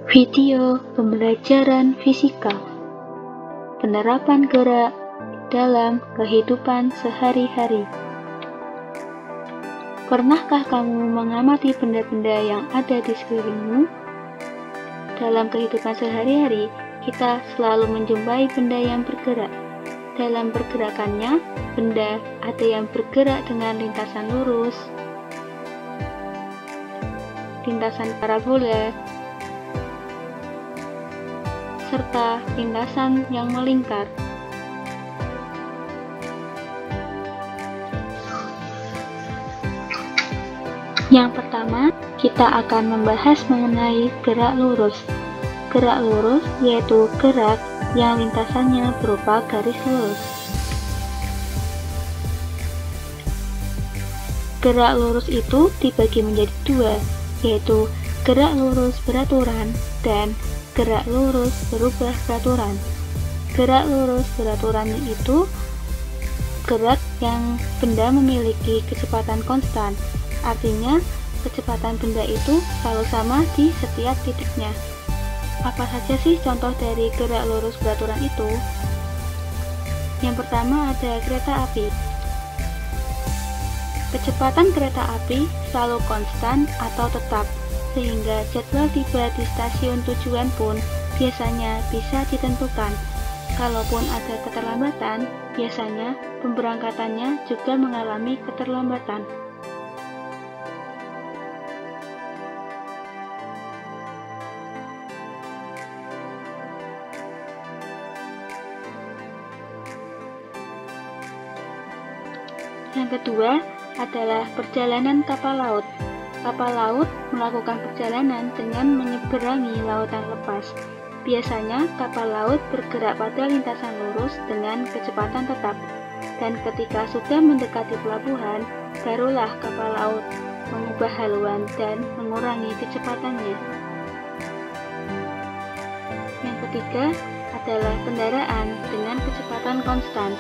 Video pembelajaran fisika, penerapan gerak dalam kehidupan sehari-hari. Pernahkah kamu mengamati benda-benda yang ada di sekelilingmu? Dalam kehidupan sehari-hari, kita selalu menjumpai benda yang bergerak. Dalam pergerakannya, benda ada yang bergerak dengan lintasan lurus, lintasan parabola, serta lintasan yang melingkar. Yang pertama, kita akan membahas mengenai gerak lurus. Gerak lurus yaitu gerak yang lintasannya berupa garis lurus. Gerak lurus itu dibagi menjadi dua, yaitu gerak lurus beraturan dan gerak lurus berubah beraturan. Gerak lurus beraturan itu gerak yang benda memiliki kecepatan konstan. Artinya, kecepatan benda itu selalu sama di setiap titiknya. Apa saja sih contoh dari gerak lurus beraturan itu? Yang pertama ada kereta api. Kecepatan kereta api selalu konstan atau tetap, sehingga jadwal tiba di stasiun tujuan pun biasanya bisa ditentukan. Kalaupun ada keterlambatan, biasanya pemberangkatannya juga mengalami keterlambatan. Yang kedua adalah perjalanan kapal laut. Kapal laut melakukan perjalanan dengan menyeberangi lautan lepas. Biasanya kapal laut bergerak pada lintasan lurus dengan kecepatan tetap, dan ketika sudah mendekati pelabuhan, barulah kapal laut mengubah haluan dan mengurangi kecepatannya. Yang ketiga adalah kendaraan dengan kecepatan konstan.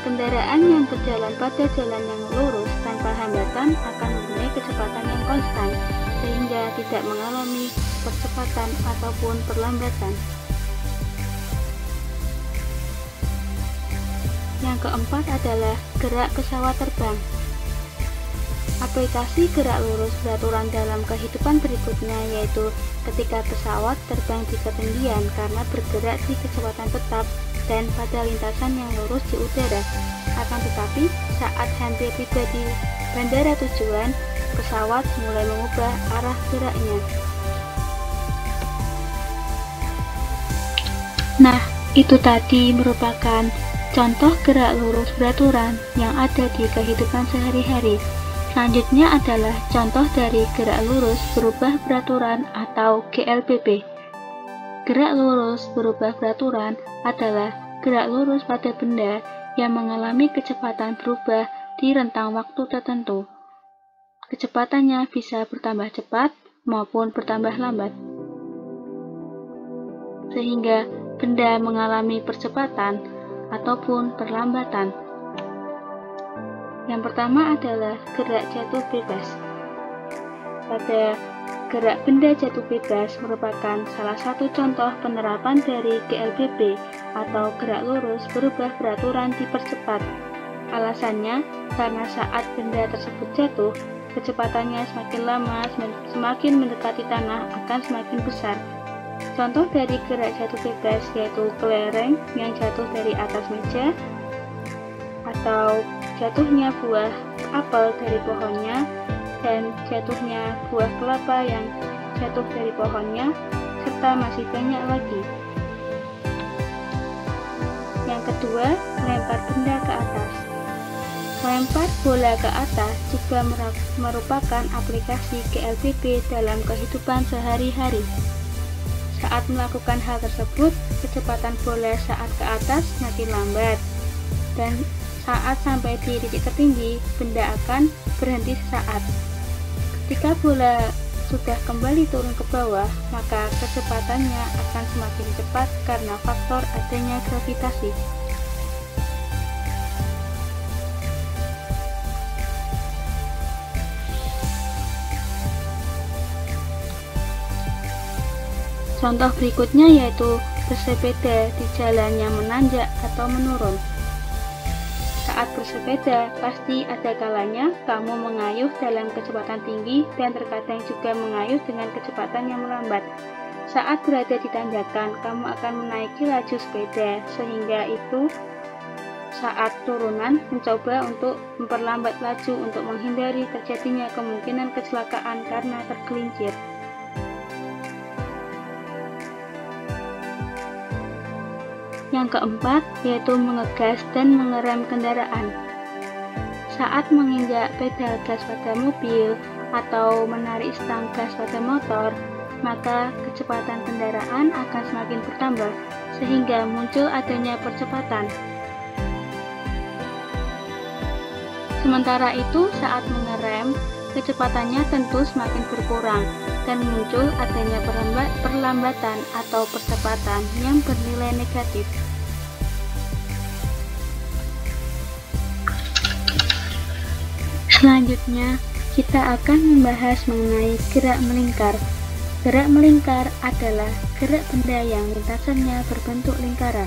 Kendaraan yang berjalan pada jalan yang lurus tanpa hambatan akan mempunyai kecepatan yang konstan, sehingga tidak mengalami percepatan ataupun perlambatan. Yang keempat adalah gerak pesawat terbang. Aplikasi gerak lurus beraturan dalam kehidupan berikutnya yaitu ketika pesawat terbang di ketinggian karena bergerak di kecepatan tetap dan pada lintasan yang lurus di udara. Akan tetapi, saat hampir tiba di bandara tujuan, pesawat mulai mengubah arah geraknya. Nah, itu tadi merupakan contoh gerak lurus beraturan yang ada di kehidupan sehari-hari. Selanjutnya adalah contoh dari gerak lurus berubah beraturan atau GLBB. Gerak lurus berubah beraturan adalah gerak lurus pada benda yang mengalami kecepatan berubah di rentang waktu tertentu. Kecepatannya bisa bertambah cepat maupun bertambah lambat, sehingga benda mengalami percepatan ataupun perlambatan. Yang pertama adalah gerak jatuh bebas. Pada gerak benda jatuh bebas merupakan salah satu contoh penerapan dari GLBB atau gerak lurus berubah beraturan dipercepat. Alasannya karena saat benda tersebut jatuh, kecepatannya semakin lama semakin mendekati tanah akan semakin besar. Contoh dari gerak jatuh bebas yaitu kelereng yang jatuh dari atas meja, atau jatuhnya buah apel dari pohonnya, dan jatuhnya buah kelapa yang jatuh dari pohonnya, serta masih banyak lagi. Yang kedua, melempar benda ke atas. Melempar bola ke atas juga merupakan aplikasi GLBB dalam kehidupan sehari-hari. Saat melakukan hal tersebut, kecepatan bola saat ke atas semakin lambat, dan saat sampai di titik tertinggi, benda akan berhenti sesaat. Ketika bola sudah kembali turun ke bawah, maka kecepatannya akan semakin cepat karena faktor adanya gravitasi. Contoh berikutnya yaitu bersepeda di jalan yang menanjak atau menurun. Saat bersepeda, pasti ada kalanya kamu mengayuh dalam kecepatan tinggi dan terkadang juga mengayuh dengan kecepatan yang melambat. Saat berada di tanjakan, kamu akan menaiki laju sepeda, sehingga itu saat turunan mencoba untuk memperlambat laju untuk menghindari terjadinya kemungkinan kecelakaan karena tergelincir. Yang keempat, yaitu mengegas dan mengerem kendaraan. Saat menginjak pedal gas pada mobil atau menarik stang gas pada motor, maka kecepatan kendaraan akan semakin bertambah, sehingga muncul adanya percepatan. Sementara itu, saat mengerem, kecepatannya tentu semakin berkurang, dan muncul adanya perlambatan atau percepatan yang bernilai negatif. Selanjutnya, kita akan membahas mengenai gerak melingkar. Gerak melingkar adalah gerak benda yang lintasannya berbentuk lingkaran.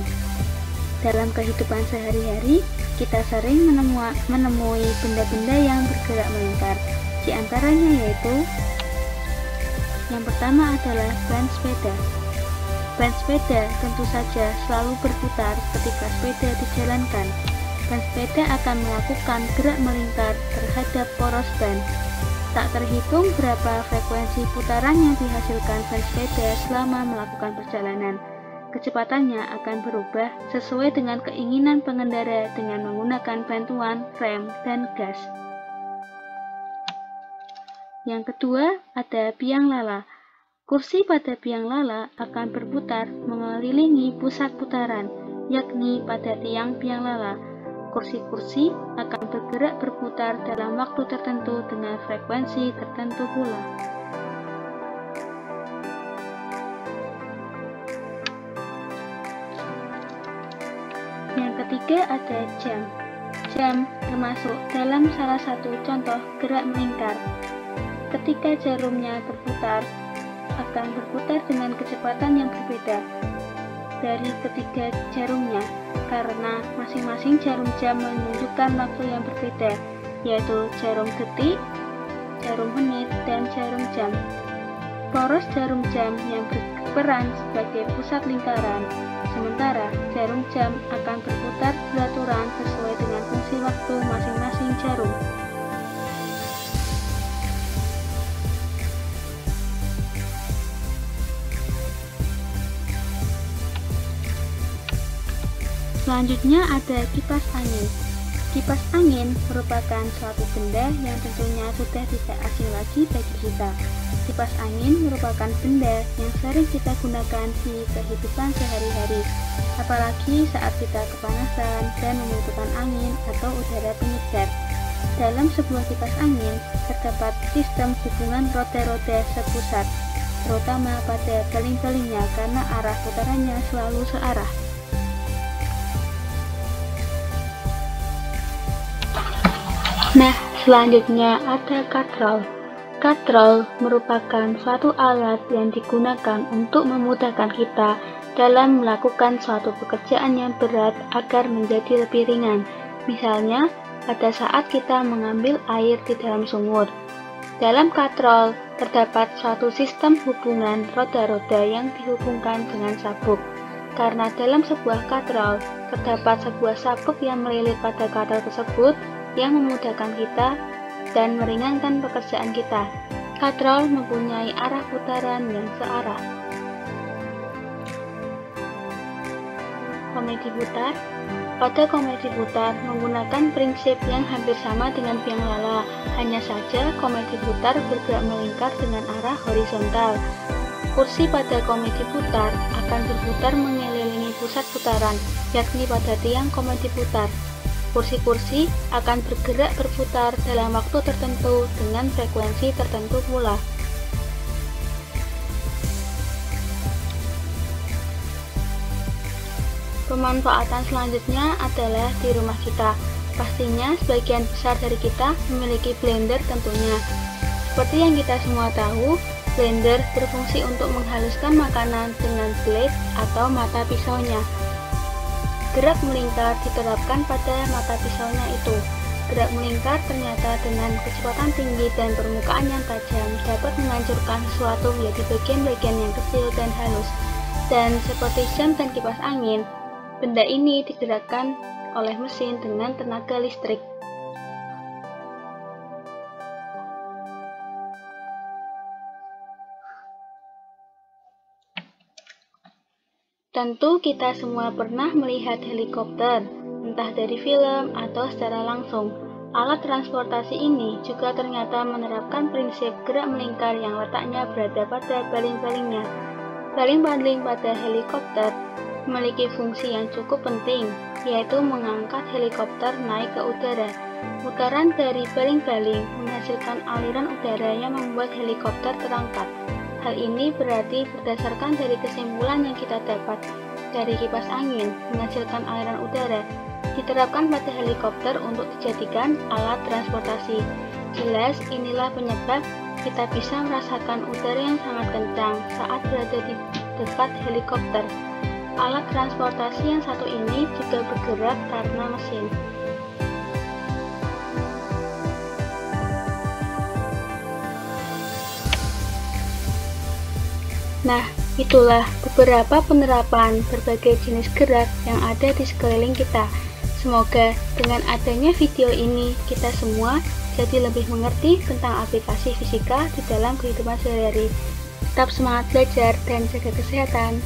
Dalam kehidupan sehari-hari, kita sering menemui benda-benda yang bergerak melingkar. Di antaranya yaitu, yang pertama adalah ban sepeda. Ban sepeda tentu saja selalu berputar ketika sepeda dijalankan. Ban sepeda akan melakukan gerak melingkar terhadap poros ban. Tak terhitung berapa frekuensi putaran yang dihasilkan ban sepeda selama melakukan perjalanan. Kecepatannya akan berubah sesuai dengan keinginan pengendara dengan menggunakan bantuan rem dan gas. Yang kedua, ada biang lala. Kursi pada biang lala akan berputar mengelilingi pusat putaran, yakni pada tiang biang lala. Kursi-kursi akan bergerak berputar dalam waktu tertentu dengan frekuensi tertentu pula. Yang ketiga ada jam. Jam termasuk dalam salah satu contoh gerak melingkar. Ketika jarumnya berputar, akan berputar dengan kecepatan yang berbeda dari ketiga jarumnya, karena masing-masing jarum jam menunjukkan waktu yang berbeda, yaitu jarum detik, jarum menit, dan jarum jam. Poros jarum jam yang berperan sebagai pusat lingkaran, sementara jarum jam akan berputar beraturan sesuai dengan fungsi waktu masing-masing jarum. Selanjutnya ada kipas angin. Kipas angin merupakan suatu benda yang tentunya sudah tidak asing lagi bagi kita. Kipas angin merupakan benda yang sering kita gunakan di kehidupan sehari-hari, apalagi saat kita kepanasan dan membutuhkan angin atau udara penyegar. Dalam sebuah kipas angin, terdapat sistem hubungan roda-roda sepusat, terutama pada baling-balingnya karena arah putarannya selalu searah. Nah, selanjutnya ada katrol. Katrol merupakan suatu alat yang digunakan untuk memudahkan kita dalam melakukan suatu pekerjaan yang berat agar menjadi lebih ringan. Misalnya, pada saat kita mengambil air di dalam sumur. Dalam katrol, terdapat suatu sistem hubungan roda-roda yang dihubungkan dengan sabuk. Karena dalam sebuah katrol, terdapat sebuah sabuk yang melilit pada katrol tersebut, yang memudahkan kita dan meringankan pekerjaan kita. Katrol mempunyai arah putaran yang searah. Komedi putar. Pada komedi putar menggunakan prinsip yang hampir sama dengan biang lala, hanya saja komedi putar bergerak melingkar dengan arah horizontal. Kursi pada komedi putar akan berputar mengelilingi pusat putaran, yakni pada tiang komedi putar. Kursi-kursi akan bergerak berputar dalam waktu tertentu dengan frekuensi tertentu pula. Pemanfaatan selanjutnya adalah di rumah kita. Pastinya sebagian besar dari kita memiliki blender tentunya. Seperti yang kita semua tahu, Blender berfungsi untuk menghaluskan makanan dengan blade atau mata pisaunya. Gerak melingkar diterapkan pada mata pisaunya itu. Gerak melingkar ternyata dengan kecepatan tinggi dan permukaan yang tajam dapat menghancurkan sesuatu menjadi bagian-bagian yang kecil dan halus. Dan seperti jam dan kipas angin, benda ini digerakkan oleh mesin dengan tenaga listrik. Tentu kita semua pernah melihat helikopter, entah dari film atau secara langsung. Alat transportasi ini juga ternyata menerapkan prinsip gerak melingkar yang letaknya berada pada baling-balingnya. Baling-baling pada helikopter memiliki fungsi yang cukup penting, yaitu mengangkat helikopter naik ke udara. Putaran dari baling-baling menghasilkan aliran udara yang membuat helikopter terangkat. Hal ini berarti berdasarkan dari kesimpulan yang kita dapat dari kipas angin menghasilkan aliran udara, diterapkan pada helikopter untuk dijadikan alat transportasi. Jelas inilah penyebab kita bisa merasakan udara yang sangat kencang saat berada di dekat helikopter. Alat transportasi yang satu ini juga bergerak karena mesin. Nah, itulah beberapa penerapan berbagai jenis gerak yang ada di sekeliling kita. Semoga dengan adanya video ini, kita semua jadi lebih mengerti tentang aplikasi fisika di dalam kehidupan sehari-hari. Tetap semangat belajar dan jaga kesehatan.